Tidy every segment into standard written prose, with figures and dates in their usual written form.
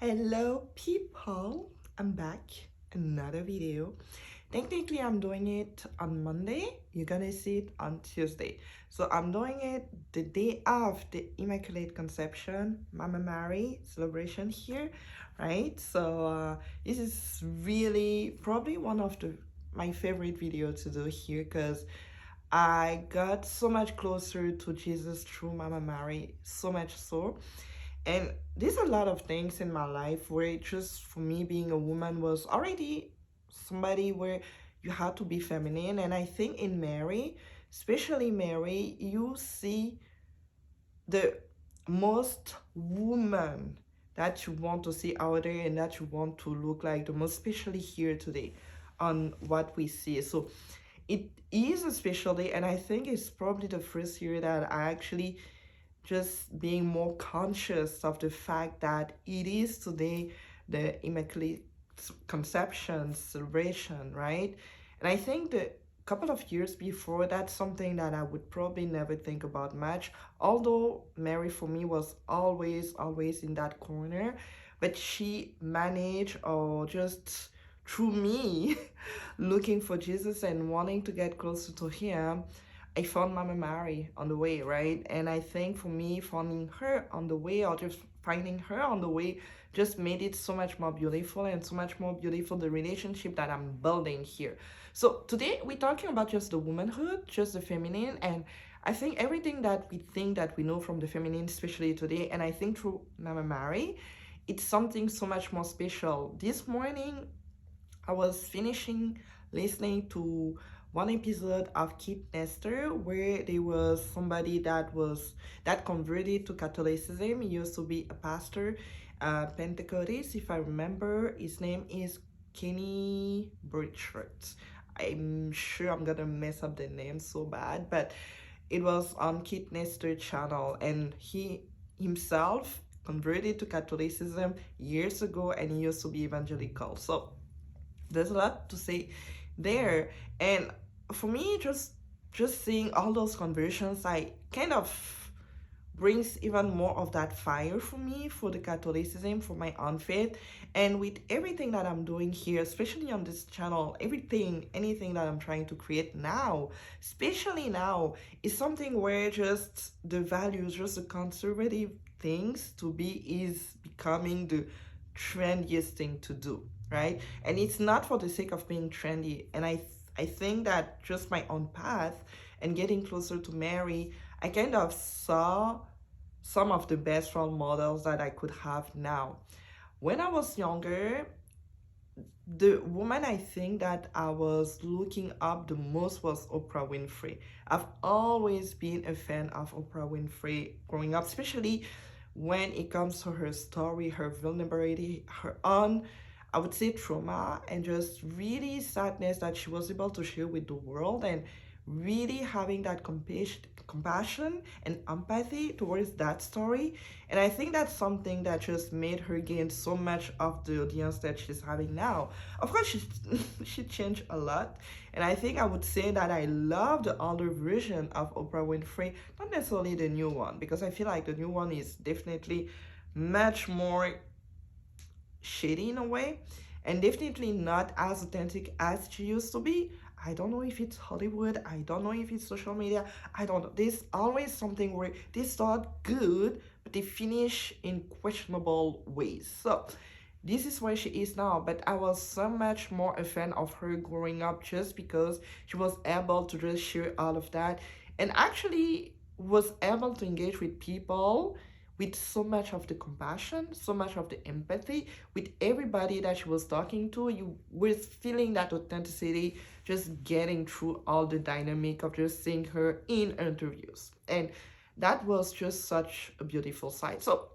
Hello people, I'm back, another video. Technically I'm doing it on Monday, you're gonna see it on Tuesday. So I'm doing it the day of the Immaculate Conception, Momma Mary celebration here, right? So this is really probably one of my favorite video to do here because I got so much closer to Jesus through Momma Mary, so much so. And there's a lot of things in my life where just for me being a woman was already somebody where you had to be feminine. And I think in Mary, especially Mary, you see the most woman that you want to see out there and that you want to look like the most, especially here today on what we see. So it is especially, and I think it's probably the first year that I actually just being more conscious of the fact that it is today the Immaculate Conception celebration, right? And I think that a couple of years before, that's something that I would probably never think about much. Although Mary for me was always in that corner, but she managed, or just through me looking for Jesus and wanting to get closer to him, I found Mama Mary on the way, right? And I think for me, finding her on the way, or just finding her on the way, just made it so much more beautiful, and so much more beautiful the relationship that I'm building here. So today we're talking about just the womanhood, just the feminine, and I think everything that we think that we know from the feminine, especially today, and I think through Mama Mary, it's something so much more special. This morning, I was finishing listening to one episode of Keith Nestor where there was somebody that converted to Catholicism. He used to be a pastor, Pentecostal, if I remember. His name is Kenny Burchard. I'm sure I'm gonna mess up the name so bad, but it was on Keith Nestor channel, and he himself converted to Catholicism years ago, and he used to be evangelical. So there's a lot to say there. And for me, just seeing all those conversions, I kind of brings even more of that fire for me, for the Catholicism, for my own faith. And with everything that I'm doing here, especially on this channel, anything that I'm trying to create now, especially now, is something where just the values, just the conservative things to be, is becoming the trendiest thing to do, right? And it's not for the sake of being trendy. And I think that just my own path and getting closer to Mary, I kind of saw some of the best role models that I could have now. When I was younger, the woman I think that I was looking up the most was Oprah Winfrey. I've always been a fan of Oprah Winfrey growing up, especially when it comes to her story, her vulnerability, her own, I would say, trauma, and just really sadness that she was able to share with the world, and really having that compassion and empathy towards that story. And I think that's something that just made her gain so much of the audience that she's having now. Of course, she changed a lot, and I think I would say that I love the older version of Oprah Winfrey, not necessarily the new one, because I feel like the new one is definitely much more shady in a way, and definitely not as authentic as she used to be. I don't know if it's Hollywood, I don't know if it's social media, I don't know. There's always something where they start good, but they finish in questionable ways. So this is where she is now, but I was so much more a fan of her growing up, just because she was able to just share all of that, and actually was able to engage with people with so much of the compassion, so much of the empathy. With everybody that she was talking to, you were feeling that authenticity, just getting through all the dynamic of just seeing her in interviews. And that was just such a beautiful sight. So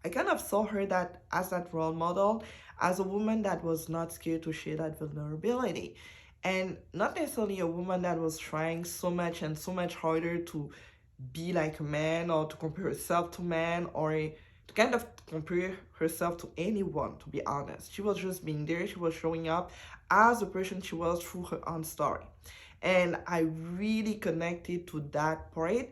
I kind of saw her that as that role model, as a woman that was not scared to share that vulnerability, and not necessarily a woman that was trying so much and so much harder to be like a man, or to compare herself to man, or to kind of compare herself to anyone, to be honest. She was just being there. She was showing up as the person she was through her own story, and I really connected to that part.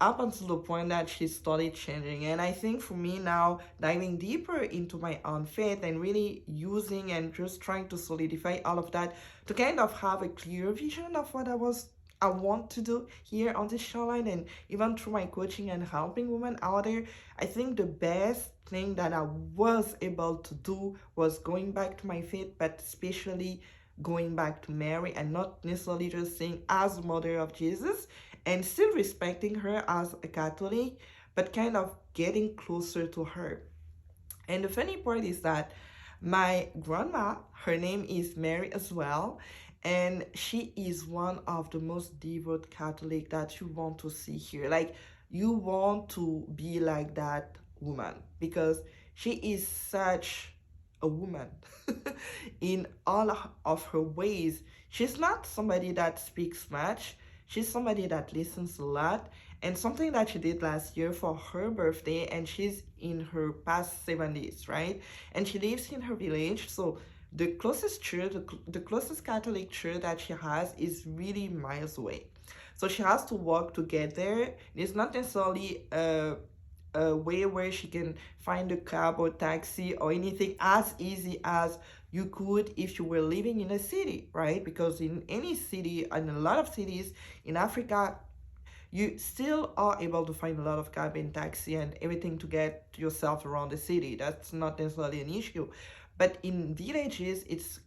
up until the point that she started changing. And I think for me now, diving deeper into my own faith and really using and just trying to solidify all of that to kind of have a clear vision of what I want to do here on this shoreline, and even through my coaching and helping women out there, I think the best thing that I was able to do was going back to my faith, but especially going back to Mary, and not necessarily just saying as the mother of Jesus and still respecting her as a Catholic, but kind of getting closer to her. And the funny part is that my grandma, her name is Mary as well, and she is one of the most devout Catholic that you want to see here. Like, you want to be like that woman because she is such a woman in all of her ways. She's not somebody that speaks much. She's somebody that listens a lot. And something that she did last year for her birthday, and she's in her past 70s, right? And she lives in her village. So the closest church, the closest Catholic church that she has is really miles away. So she has to walk to get there. It's not necessarily a way where she can find a cab or taxi or anything as easy as you could if you were living in a city, right? Because in any city, and a lot of cities in Africa, you still are able to find a lot of cab and taxi and everything to get yourself around the city. That's not necessarily an issue. But in villages, it's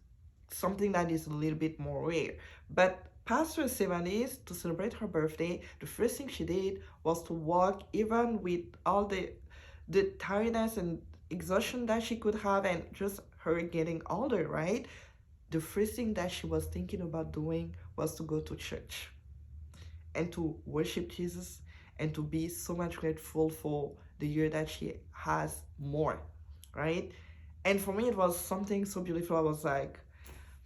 something that is a little bit more rare. But past her 70s, to celebrate her birthday, the first thing she did was to walk, even with all the tiredness and exhaustion that she could have, and just her getting older, right? The first thing that she was thinking about doing was to go to church and to worship Jesus and to be so much grateful for the year that she has more, right? And for me, it was something so beautiful. I was like,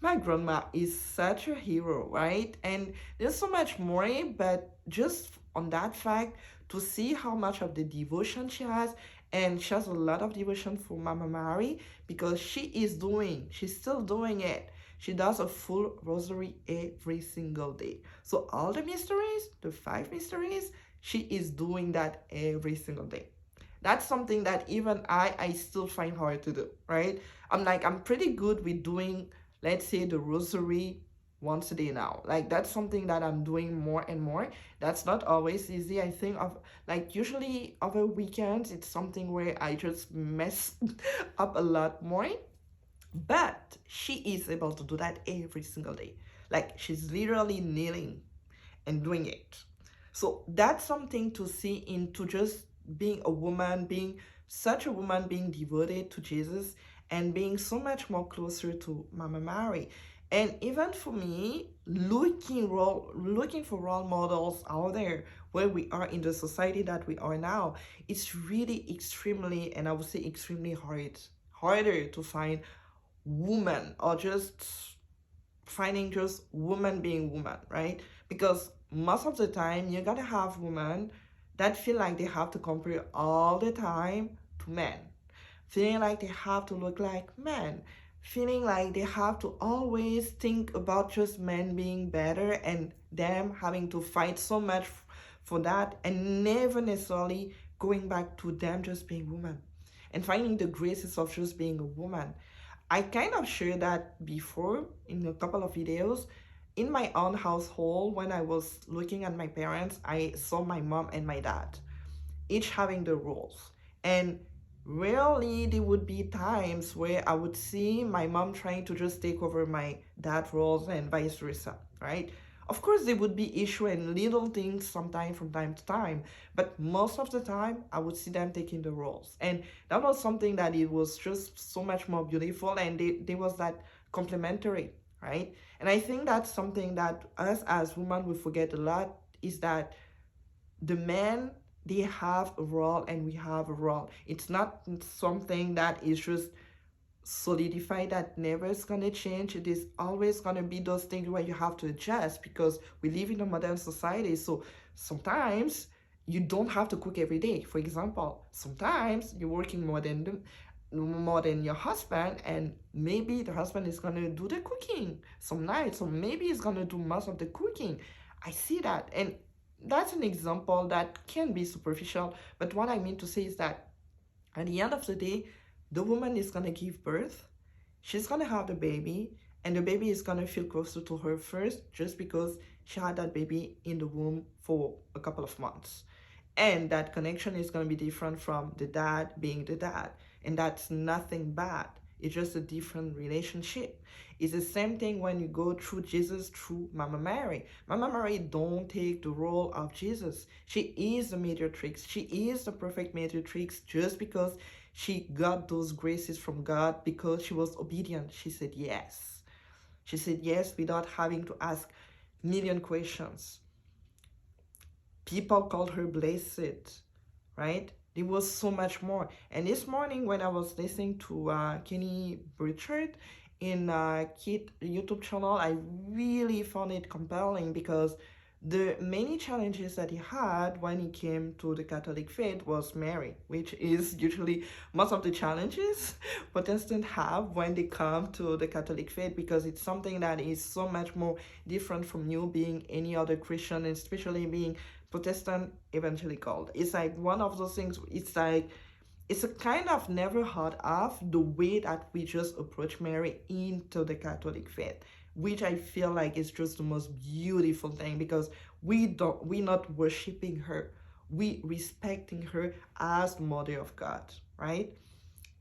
my grandma is such a hero, right? And there's so much more, but just on that fact, to see how much of the devotion she has, and she has a lot of devotion for Momma Mary because she's still doing it. She does a full rosary every single day. So all the mysteries, the 5 mysteries, she is doing that every single day. That's something that even I still find hard to do, right? I'm pretty good with doing, let's say, the rosary once a day now. Like, that's something that I'm doing more and more. That's not always easy. I think of, like, usually over weekends, it's something where I just mess up a lot more. But she is able to do that every single day. Like, she's literally kneeling and doing it. So that's something to see into just being a woman, being such a woman, being devoted to Jesus, and being so much more closer to Momma Mary. And even for me, looking for role models out there where we are in the society that we are now, it's really extremely, and I would say extremely harder to find woman, or just finding just woman being woman, right? Because most of the time you're gonna have women that feel like they have to compare all the time to men, feeling like they have to look like men, feeling like they have to always think about just men being better and them having to fight so much for that, and never necessarily going back to them just being women and finding the graces of just being a woman. I kind of shared that before in a couple of videos. In my own household, when I was looking at my parents, I saw my mom and my dad each having their roles. And rarely there would be times where I would see my mom trying to just take over my dad's roles and vice versa, right? Of course, there would be issue and little things sometimes from time to time, but most of the time I would see them taking the roles. And that was something that it was just so much more beautiful, and there was that complementary, right? And I think that's something that us as women we forget a lot, is that the men, they have a role and we have a role. It's not something that is just solidified, that never is going to change. It is always going to be those things where you have to adjust because we live in a modern society. So sometimes you don't have to cook every day. For example, sometimes you're working more than your husband, and maybe the husband is going to do the cooking some nights, so maybe he's going to do most of the cooking. I see that, and that's an example that can be superficial, but what I mean to say is that at the end of the day, the woman is gonna give birth, she's gonna have the baby, and the baby is gonna feel closer to her first just because she had that baby in the womb for a couple of months. And that connection is going to be different from the dad being the dad. And that's nothing bad. It's just a different relationship. It's the same thing when you go through Jesus through Mama Mary. Mama Mary don't take the role of Jesus. She is the mediatrix. She is the perfect mediatrix just because she got those graces from God because she was obedient. She said yes. She said yes without having to ask million questions. People called her blessed, right? There was so much more. And this morning when I was listening to Kenny Burchard in Kit YouTube channel, I really found it compelling because the many challenges that he had when he came to the Catholic faith was Mary, which is usually most of the challenges Protestants have when they come to the Catholic faith, because it's something that is so much more different from you being any other Christian, and especially being Protestant evangelical. It's like one of those things, it's like it's a kind of never heard of the way that we just approach Mary into the Catholic faith, which I feel like is just the most beautiful thing, because we're not worshiping her, we respecting her as Mother of God, right?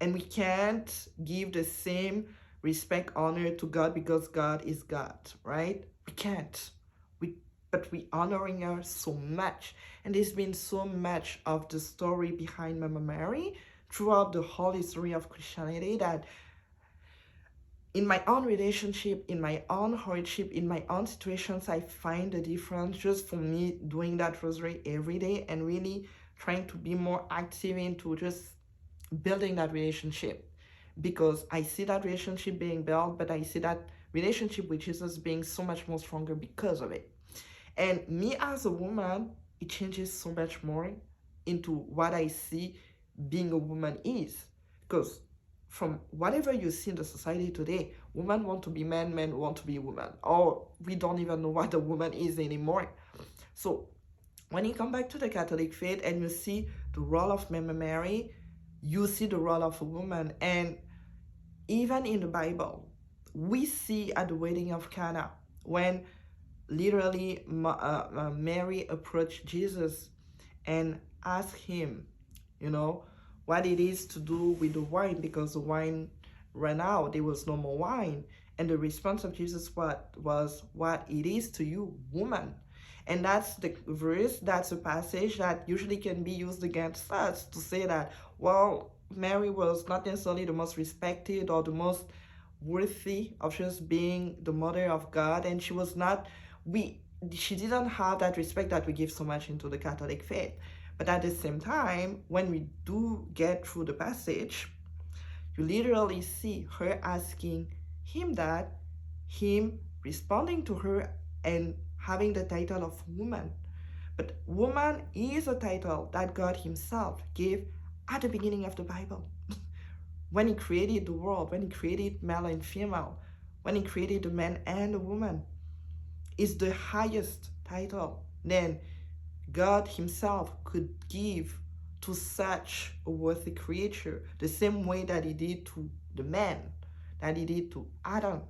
And we can't give the same respect, honor to God because God is God, right? We can't. But we honoring her so much. And there's been so much of the story behind Mama Mary throughout the whole history of Christianity that in my own relationship, in my own hardship, in my own situations, I find the difference just for me doing that rosary every day and really trying to be more active into just building that relationship, because I see that relationship being built, but I see that relationship with Jesus being so much more stronger because of it. And me as a woman, it changes so much more into what I see being a woman is. Because from whatever you see in the society today, women want to be men, men want to be women. Or we don't even know what a woman is anymore. So when you come back to the Catholic faith and you see the role of Mama Mary, you see the role of a woman. And even in the Bible, we see at the wedding of Cana, when literally Mary approached Jesus and asked him, you know, what it is to do with the wine, because the wine ran out, there was no more wine. And the response of Jesus was, what it is to you, woman. And that's the verse, that's a passage that usually can be used against us to say that, well, Mary was not necessarily the most respected or the most worthy of just being the mother of God, and she was not, she didn't have that respect that we give so much into the Catholic faith. But at the same time, when we do get through the passage, you literally see her asking him that, him responding to her and having the title of woman. But woman is a title that God himself gave at the beginning of the Bible. When he created the world, when he created male and female, when he created the man and the woman, is the highest title then God himself could give to such a worthy creature, the same way that he did to the man, that he did to Adam,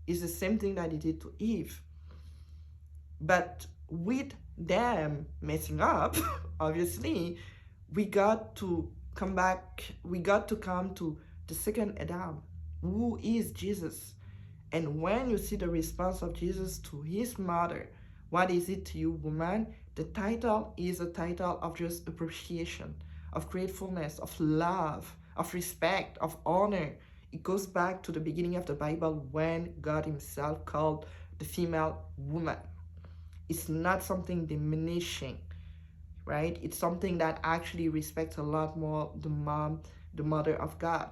is the same thing that he did to Eve. But with them messing up, obviously, we got to come back, we got to come to the second Adam, who is Jesus. And when you see the response of Jesus to his mother, what is it to you, woman? The title is a title of just appreciation, of gratefulness, of love, of respect, of honor. It goes back to the beginning of the Bible when God himself called the female woman. It's not something diminishing, right? It's something that actually respects a lot more the mom, the mother of God.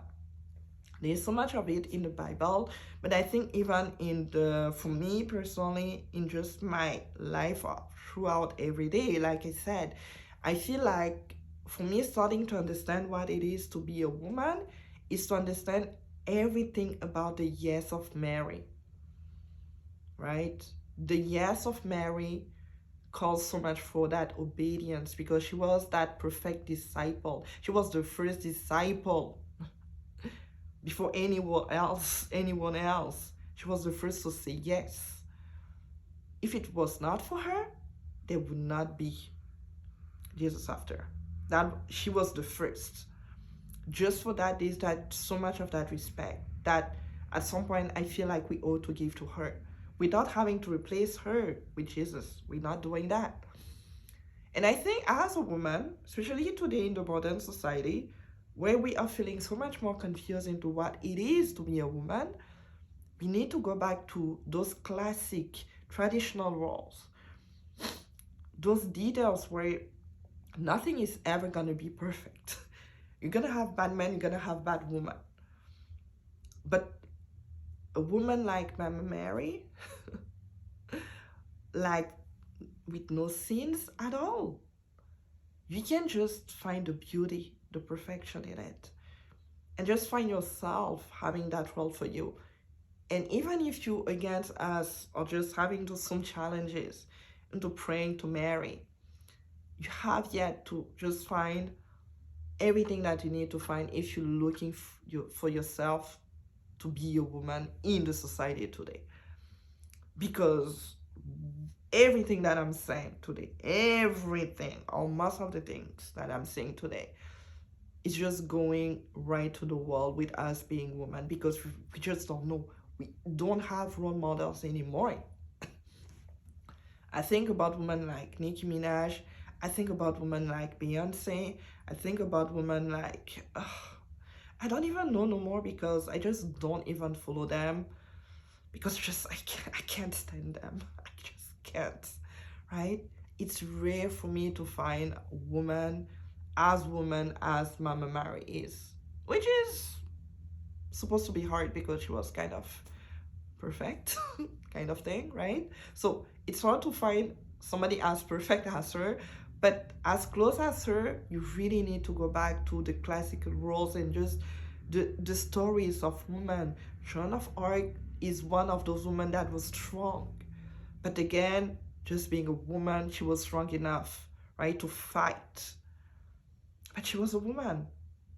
There's so much of it in the Bible, but I think even in for me personally, in just my life throughout every day, like I said, I feel like for me, starting to understand what it is to be a woman is to understand everything about the yes of Mary, right? The yes of Mary calls so much for that obedience, because she was that perfect disciple. She was the first disciple before anyone else. She was the first to say yes. If it was not for her, there would not be Jesus after. That she was the first. Just for that, there's that so much of that respect that at some point I feel like we ought to give to her without having to replace her with Jesus. We're not doing that. And I think as a woman, especially today in the modern society, where we are feeling so much more confused into what it is to be a woman, we need to go back to those classic traditional roles, those details where nothing is ever going to be perfect. You're going to have bad men, you're going to have bad women. But a woman like Momma Mary, like with no sins at all, you can just find the beauty, the perfection in it, and just find yourself having that role for you. And even if you against us or just having to some challenges into praying to Mary, you have yet to just find everything that you need to find if you're looking for yourself to be a woman in the society today. Because everything that I'm saying today, everything, or most of the things that I'm saying today, is just going right to the wall with us being women, because we just don't know. We don't have role models anymore. I think about women like Nicki Minaj. I think about women like Beyonce. I think about women like, I don't even know no more, because I just don't even follow them, because just I can't stand them. I just can't, right? It's rare for me to find a woman as Momma Mary is, which is supposed to be hard because she was kind of perfect kind of thing, right? So it's hard to find somebody as perfect as her, but as close as her. You really need to go back to the classical roles and just the stories of women. Joan of Arc is one of those women that was strong, but again, just being a woman, she was strong enough, right, to fight, but she was a woman,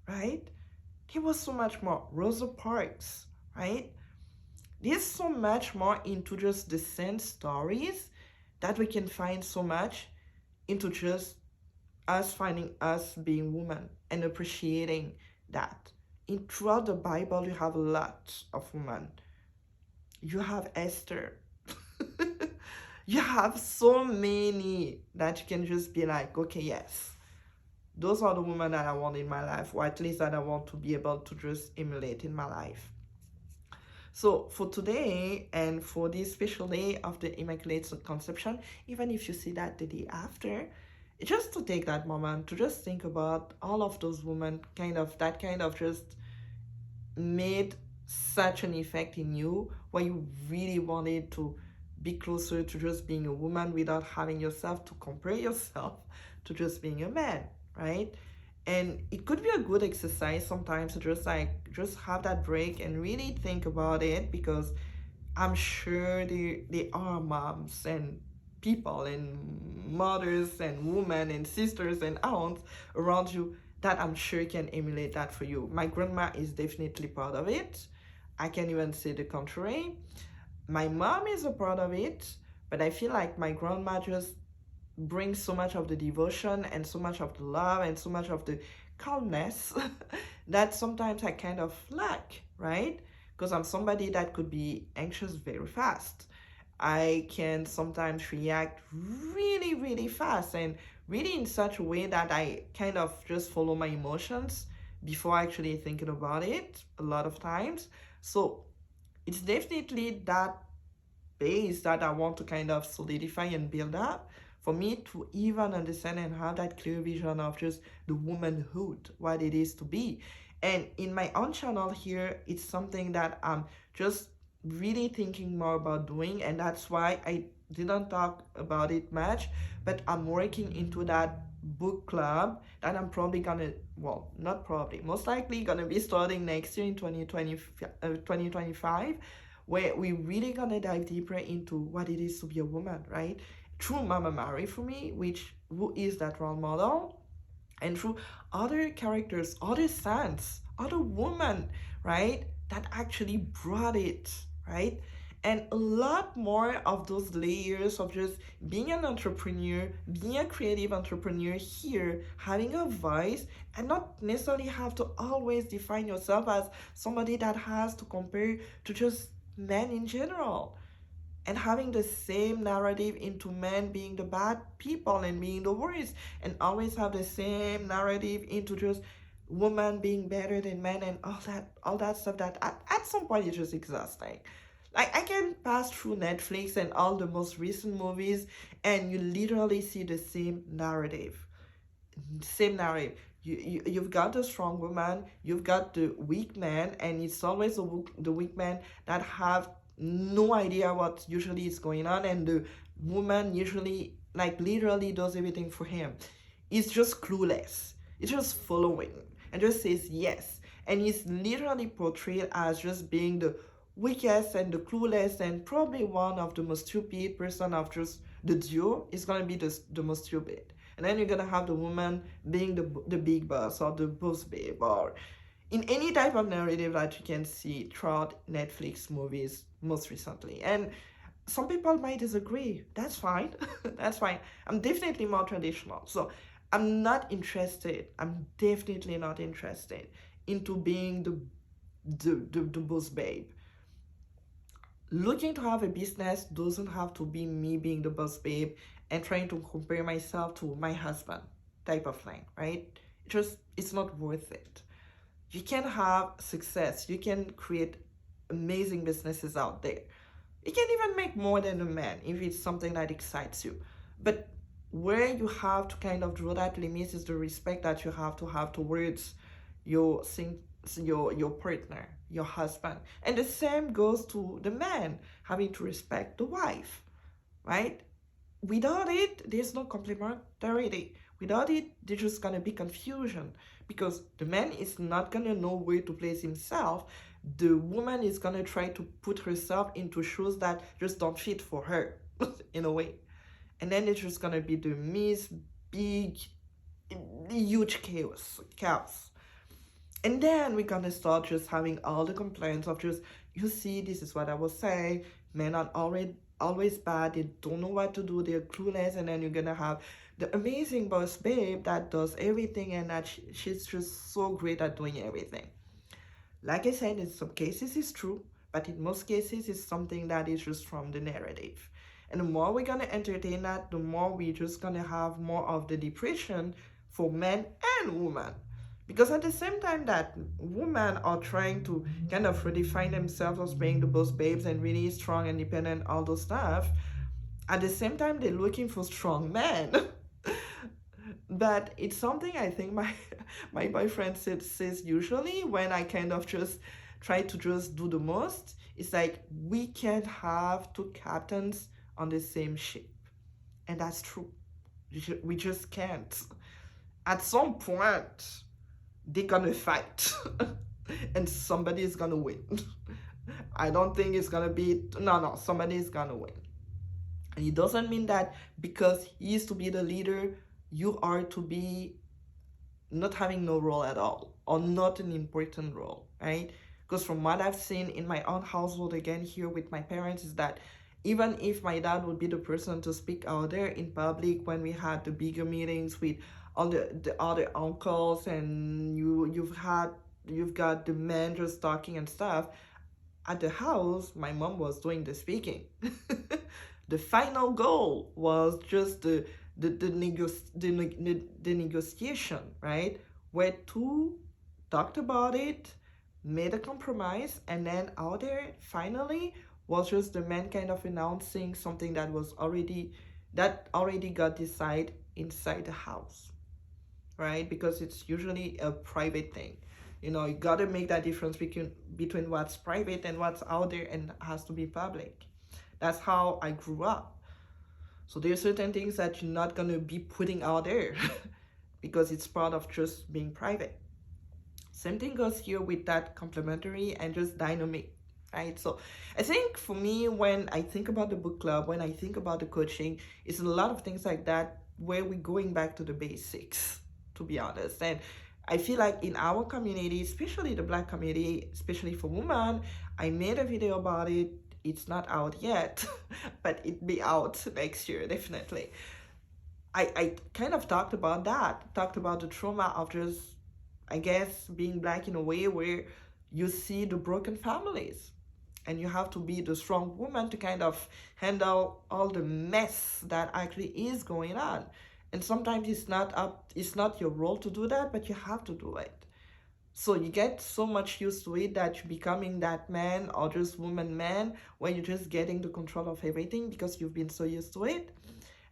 right? There was so much more. Rosa Parks, right? There's so much more into just the same stories that we can find so much into just us finding us being women and appreciating that. Throughout the Bible, you have a lot of women. You have Esther. You have so many that you can just be like, okay, yes, those are the women that I want in my life, or at least that I want to be able to just emulate in my life. So for today and for this special day of the Immaculate Conception, even if you see that the day after, just to take that moment to just think about all of those women that just made such an effect in you, where you really wanted to be closer to just being a woman without having yourself to compare yourself to just being a man, right? And it could be a good exercise sometimes to just have that break and really think about it, because I'm sure there are moms and people and mothers and women and sisters and aunts around you that I'm sure can emulate that for you. My grandma is definitely part of it. I can't even say the contrary. My mom is a part of it, but I feel like my grandma just brings so much of the devotion and so much of the love and so much of the calmness that sometimes I kind of lack, right? Because I'm somebody that could be anxious very fast. I can sometimes react really, really fast, and really in such a way that I kind of just follow my emotions before actually thinking about it a lot of times. So it's definitely that base that I want to kind of solidify and build up, for me to even understand and have that clear vision of just the womanhood, what it is to be. And in my own channel here, it's something that I'm just really thinking more about doing, and that's why I didn't talk about it much, but I'm working into that book club that I'm probably gonna, well, not probably, most likely gonna be starting next year in 2025, where we really gonna dive deeper into what it is to be a woman, right? through Momma Mary for me, which who is that role model, and through other characters, other sons, other women, right, that actually brought it, right? And a lot more of those layers of just being an entrepreneur, being a creative entrepreneur here, having a voice, and not necessarily have to always define yourself as somebody that has to compare to just men in general, and having the same narrative into men being the bad people and being the worst, and always have the same narrative into just women being better than men, and all that stuff that at some point is just exhausting. Like, I can pass through Netflix and all the most recent movies, and you literally see the same narrative. You've got the strong woman, you've got the weak man, and it's always the weak man that have no idea what usually is going on, and the woman usually, like, literally does everything for him. It's just clueless. It's just following and just says yes. And he's literally portrayed as just being the weakest and the clueless, and probably one of the most stupid person of just the duo is gonna be the most stupid. And then you're gonna have the woman being the big boss or the boss babe, or in any type of narrative that you can see throughout Netflix movies most recently. And some people might disagree. That's fine. That's fine. I'm definitely more traditional. So I'm definitely not interested into being the boss babe. Looking to have a business doesn't have to be me being the boss babe and trying to compare myself to my husband type of thing, right? It's not worth it. You can have success. You can create amazing businesses out there. You can even make more than a man if it's something that excites you. But where you have to kind of draw that limit is the respect that you have to have towards your your partner, your husband. And the same goes to the man, having to respect the wife, right? Without it, there's no complementarity. Without it, there's just gonna be confusion, because the man is not gonna know where to place himself. The woman is gonna try to put herself into shoes that just don't fit for her, in a way. And then it's just gonna be the big, huge chaos. And then we're gonna start just having all the complaints of just, you see, this is what I was saying, men are always bad, they don't know what to do, they're clueless. And then you're gonna have the amazing boss babe that does everything, and that she's just so great at doing everything. Like I said, in some cases it's true, but in most cases it's something that is just from the narrative. And the more we're gonna entertain that, the more we're just gonna have more of the depression for men and women. Because at the same time that women are trying to kind of redefine themselves as being the boss babes and really strong, independent, all those stuff, at the same time they're looking for strong men. But it's something I think my boyfriend says usually when I kind of just try to just do the most. It's like, we can't have two captains on the same ship. And that's true. We just can't. At some point, they're gonna fight. And somebody is gonna win. I don't think it's gonna be, no, somebody is gonna win. And it doesn't mean that because he is to be the leader, you are to be not having no role at all, or not an important role, right? Because from what I've seen in my own household, again here with my parents, is that even if my dad would be the person to speak out there in public when we had the bigger meetings with all the other uncles, and you've got the men just talking and stuff, at the house my mom was doing the speaking. The final goal was just the negotiation, right? Where two talked about it, made a compromise, and then out there finally was just the man kind of announcing something that already got decided inside the house, right? Because it's usually a private thing. You gotta make that difference between what's private and what's out there and has to be public. That's how I grew up. So there are certain things that you're not gonna be putting out there because it's part of just being private. Same thing goes here with that complementary and just dynamic, right? So I think for me, when I think about the book club, when I think about the coaching, it's a lot of things like that where we're going back to the basics, to be honest. And I feel like in our community, especially the Black community, especially for women, I made a video about it. It's not out yet, but it be out next year, definitely. I kind of talked about that, talked about the trauma of just, I guess, being Black in a way where you see the broken families and you have to be the strong woman to kind of handle all the mess that actually is going on. And sometimes it's not your role to do that, but you have to do it. So you get so much used to it that you're becoming that man or just woman man where you're just getting the control of everything because you've been so used to it.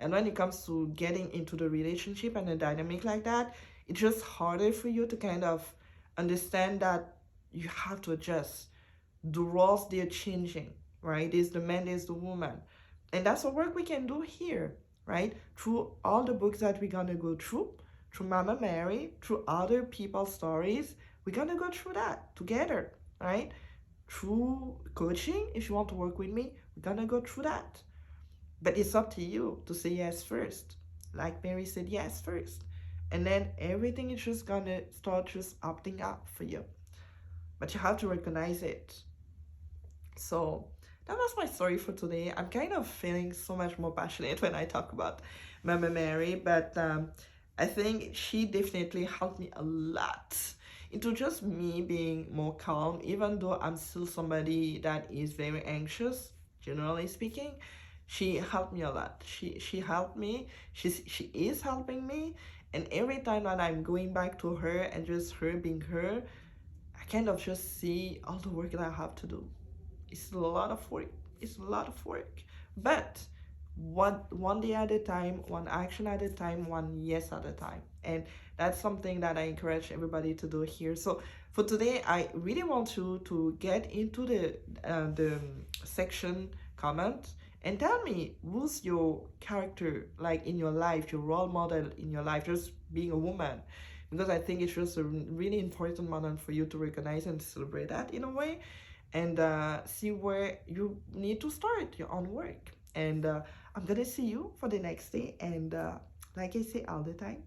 And when it comes to getting into the relationship and a dynamic like that, it's just harder for you to kind of understand that you have to adjust. The roles, they're changing, right? There's the man, there's the woman. And that's the work we can do here, right? Through all the books that we're gonna go through Momma Mary, through other people's stories, we're gonna go through that together, right? Through coaching, if you want to work with me, we're gonna go through that. But it's up to you to say yes first. Like Mary said yes first. And then everything is just gonna start just opting up for you. But you have to recognize it. So that was my story for today. I'm kind of feeling so much more passionate when I talk about Momma Mary, but I think she definitely helped me a lot into just me being more calm, even though I'm still somebody that is very anxious, generally speaking. She helped me a lot. She helped me. She is helping me. And every time that I'm going back to her and just her being her, I kind of just see all the work that I have to do. It's a lot of work. It's a lot of work. But one day at a time, one action at a time, one yes at a time. And that's something that I encourage everybody to do here. So for today, I really want you to get into the section comment and tell me who's your character like in your life, your role model in your life, just being a woman. Because I think it's just a really important moment for you to recognize and celebrate that in a way, and see where you need to start your own work. And I'm gonna see you for the next day. And like I say all the time,